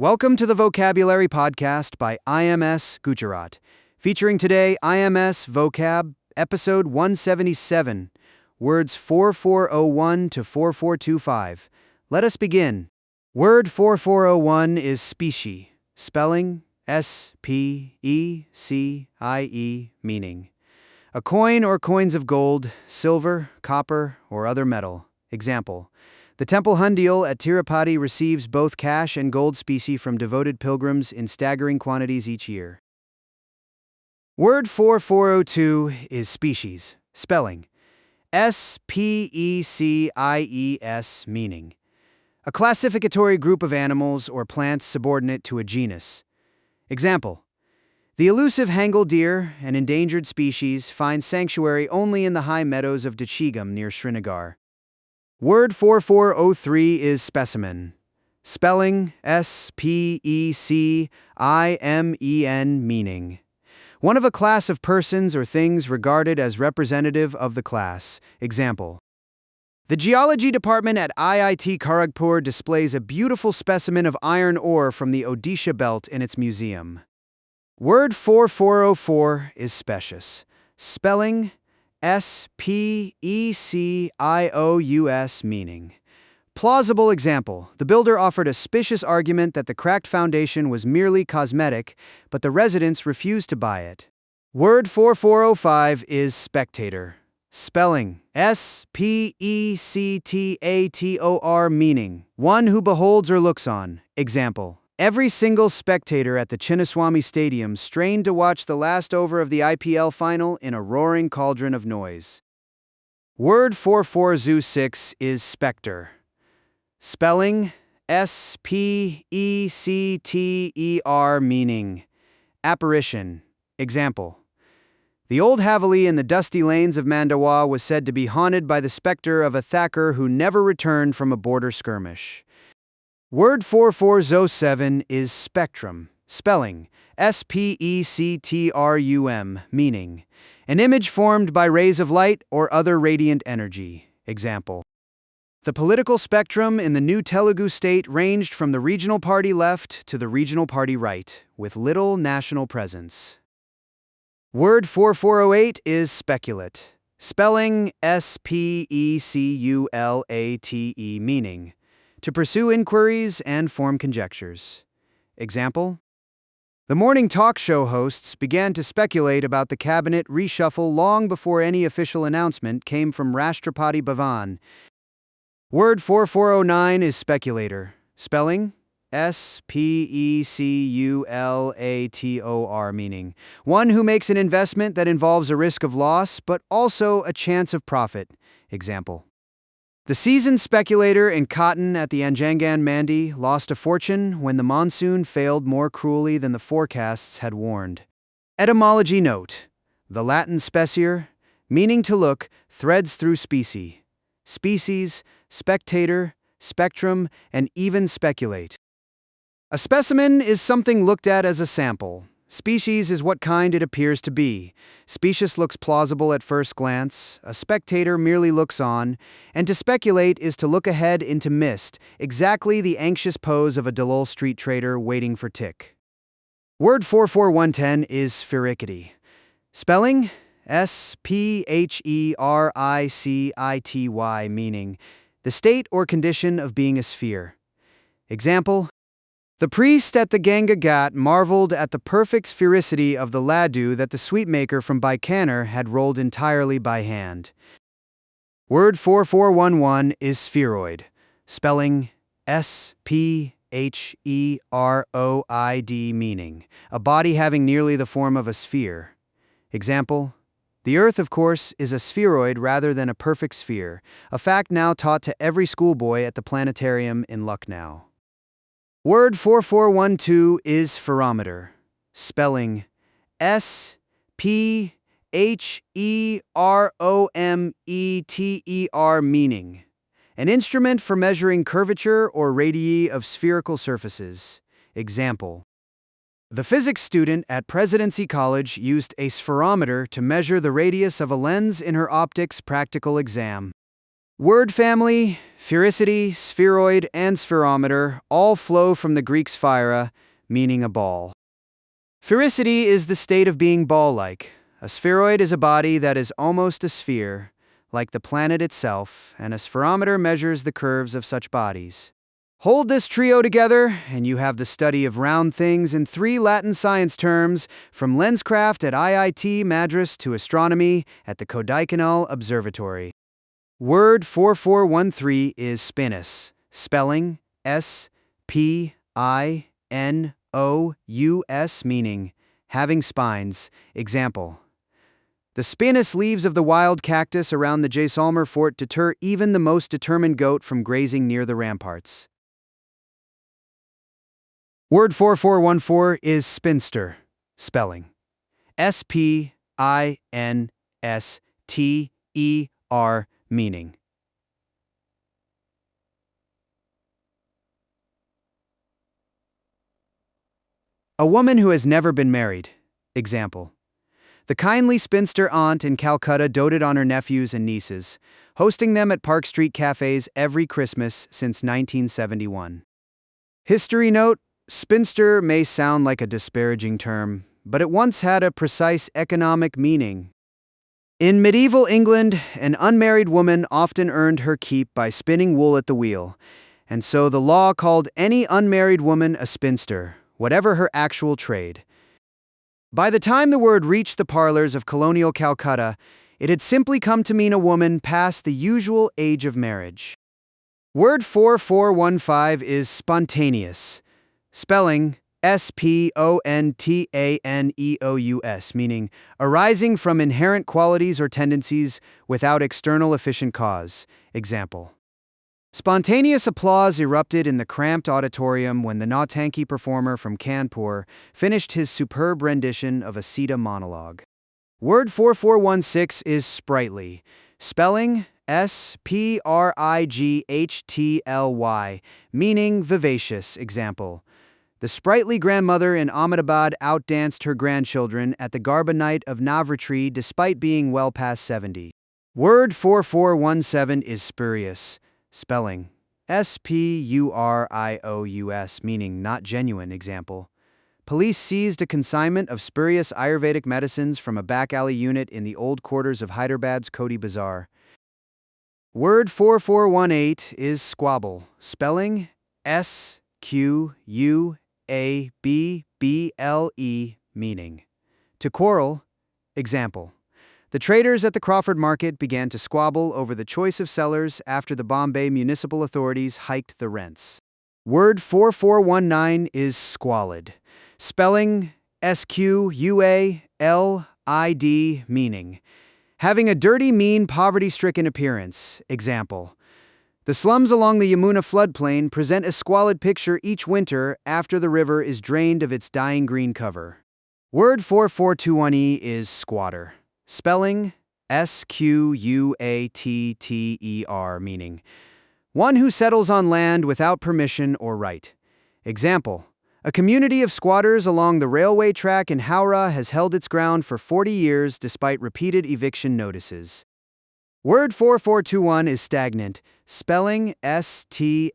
Welcome to the Vocabulary Podcast by IMS Gujarat, featuring today IMS Vocab, episode 177, words 4401 to 4425. Let us begin. Word 4401 is specie, spelling S-P-E-C-I-E, meaning a coin or coins of gold, silver, copper, or other metal. Example: the temple Hundil at Tirupati receives both cash and gold specie from devoted pilgrims in staggering quantities each year. Word 4402 is species, spelling S-P-E-C-I-E-S, meaning a classificatory group of animals or plants subordinate to a genus. Example: the elusive Hangal deer, an endangered species, finds sanctuary only in the high meadows of Dachigam near Srinagar. Word 4403 is specimen, spelling S-P-E-C-I-M-E-N, meaning one of a class of persons or things regarded as representative of the class. Example: the geology department at IIT Kharagpur displays a beautiful specimen of iron ore from the Odisha belt in its museum. Word 4404 is specious, spelling S-P-E-C-I-O-U-S, meaning plausible. Example: the builder offered a specious argument that the cracked foundation was merely cosmetic, but the residents refused to buy it. Word 4405 is spectator, spelling S-P-E-C-T-A-T-O-R, meaning one who beholds or looks on. Example: every single spectator at the Chinnaswamy Stadium strained to watch the last over of the IPL final in a roaring cauldron of noise. Word 4406 is specter, spelling S-P-E-C-T-E-R, meaning apparition. Example: the old Haveli in the dusty lanes of Mandawa was said to be haunted by the specter of a thacker who never returned from a border skirmish. Word 4407 is spectrum, spelling S-P-E-C-T-R-U-M, meaning an image formed by rays of light or other radiant energy. Example: the political spectrum in the new Telugu state ranged from the regional party left to the regional party right, with little national presence. Word 4408 is speculate, spelling S-P-E-C-U-L-A-T-E, meaning to pursue inquiries and form conjectures. Example: the morning talk show hosts began to speculate about the cabinet reshuffle long before any official announcement came from Rashtrapati Bhavan. Word 4409 is speculator, spelling S-P-E-C-U-L-A-T-O-R, meaning one who makes an investment that involves a risk of loss but also a chance of profit. Example: the seasoned speculator in cotton at the Anjangan Mandi lost a fortune when the monsoon failed more cruelly than the forecasts had warned. Etymology note: the Latin specier, meaning to look, threads through specie, species, spectator, spectrum, and even speculate. A specimen is something looked at as a sample. Species is what kind it appears to be. Specious looks plausible at first glance. A spectator merely looks on. And to speculate is to look ahead into mist, exactly the anxious pose of a Dalol street trader waiting for tick. Word 44110 is sphericity, spelling S-P-H-E-R-I-C-I-T-Y, meaning the state or condition of being a sphere. Example: the priest at the Ganga Ghat marveled at the perfect sphericity of the laddu that the sweetmaker from Bikaner had rolled entirely by hand. Word 4411 is spheroid, spelling S-P-H-E-R-O-I-D, meaning a body having nearly the form of a sphere. Example: the Earth, of course, is a spheroid rather than a perfect sphere, a fact now taught to every schoolboy at the planetarium in Lucknow. Word 4412 is Spherometer, spelling S-P-H-E-R-O-M-E-T-E-R, meaning an instrument for measuring curvature or radii of spherical surfaces. Example: the physics student at Presidency College used a spherometer to measure the radius of a lens in her optics practical exam. Word family, Sphericity, Spheroid, and Spherometer all flow from the Greek sphera, meaning a ball. Sphericity is the state of being ball-like. A spheroid is a body that is almost a sphere, like the planet itself, and a spherometer measures the curves of such bodies. Hold this trio together, and you have the study of round things in 3 Latin science terms, from lenscraft at IIT Madras to astronomy at the Kodaikanal Observatory. Word 4413 is spinous, spelling S-P-I-N-O-U-S, meaning having spines. Example: the spinous leaves of the wild cactus around the Jaisalmer fort deter even the most determined goat from grazing near the ramparts. Word 4414 is spinster, spelling S-P-I-N-S-T-E-R, meaning a woman who has never been married. Example: the kindly spinster aunt in Calcutta doted on her nephews and nieces, hosting them at Park Street cafes every Christmas since 1971. History note: spinster may sound like a disparaging term, but it once had a precise economic meaning. In medieval England, an unmarried woman often earned her keep by spinning wool at the wheel, and so the law called any unmarried woman a spinster, whatever her actual trade. By the time the word reached the parlors of colonial Calcutta, it had simply come to mean a woman past the usual age of marriage. Word 4415 is spontaneous, spelling S-P-O-N-T-A-N-E-O-U-S, meaning arising from inherent qualities or tendencies without external efficient cause. Example: spontaneous applause erupted in the cramped auditorium when the Nautanki performer from Kanpur finished his superb rendition of a Sita monologue. Word 4416 is sprightly, spelling S-P-R-I-G-H-T-L-Y, meaning vivacious. Example: the sprightly grandmother in Ahmedabad outdanced her grandchildren at the Garba night of Navratri despite being well past 70. Word 4417 is spurious, spelling S-P-U-R-I-O-U-S, meaning not genuine. Example: police seized a consignment of spurious Ayurvedic medicines from a back alley unit in the old quarters of Hyderabad's Koti Bazaar. Word 4418 is squabble, spelling S-Q-U-A-B-B-L-E, meaning to quarrel. Example: the traders at the Crawford Market began to squabble over the choice of sellers after the Bombay municipal authorities hiked the rents. Word 4419 is squalid, spelling S-Q-U-A-L-I-D, meaning having a dirty, mean, poverty-stricken appearance. Example: the slums along the Yamuna floodplain present a squalid picture each winter after the river is drained of its dying green cover. Word 4421E is squatter, spelling S-Q-U-A-T-T-E-R, meaning one who settles on land without permission or right. Example: a community of squatters along the railway track in Howrah has held its ground for 40 years despite repeated eviction notices. Word 4421 is stagnant, spelling S-T-A-G-N-A-N-T,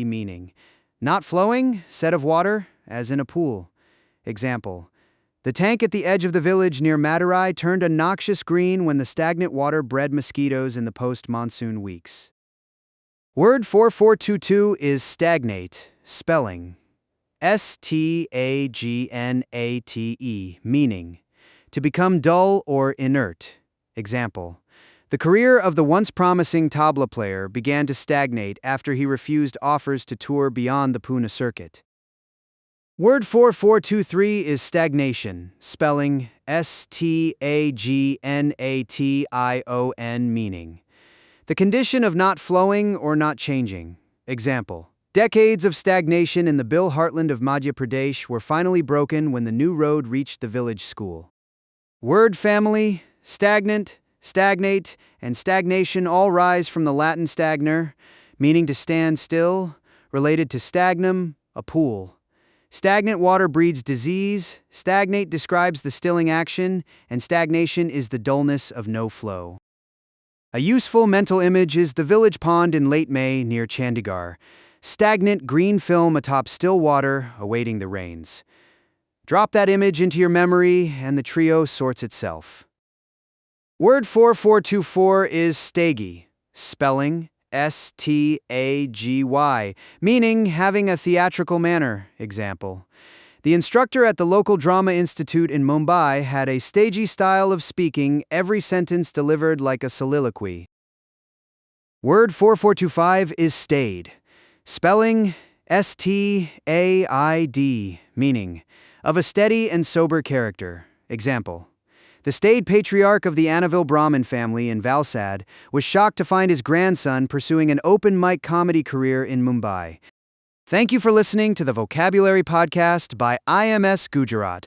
meaning not flowing, set of water, as in a pool. Example: the tank at the edge of the village near Madurai turned a noxious green when the stagnant water bred mosquitoes in the post-monsoon weeks. Word 4422 is stagnate, spelling S-T-A-G-N-A-T-E, meaning to become dull or inert. Example: the career of the once promising tabla player began to stagnate after he refused offers to tour beyond the Pune circuit. Word 4423 is stagnation, spelling S-T-A-G-N-A-T-I-O-N, meaning the condition of not flowing or not changing. Example: decades of stagnation in the Bill heartland of Madhya Pradesh were finally broken when the new road reached the village school. Word family, stagnant, stagnate, and stagnation all rise from the Latin stagner, meaning to stand still, related to stagnum, a pool. Stagnant water breeds disease, stagnate describes the stilling action, and stagnation is the dullness of no flow. A useful mental image is the village pond in late May near Chandigarh. Stagnant green film atop still water, awaiting the rains. Drop that image into your memory, and the trio sorts itself. Word 4424 is stagey, spelling S-T-A-G-Y, meaning having a theatrical manner. Example. The instructor at the local drama institute in Mumbai had a stagey style of speaking, every sentence delivered like a soliloquy. Word 4425 is staid, spelling S-T-A-I-D, meaning of a steady and sober character. Example. The staid patriarch of the Annaville Brahmin family in Valsad was shocked to find his grandson pursuing an open mic comedy career in Mumbai. Thank you for listening to the Vocabulary Podcast by IMS Gujarat.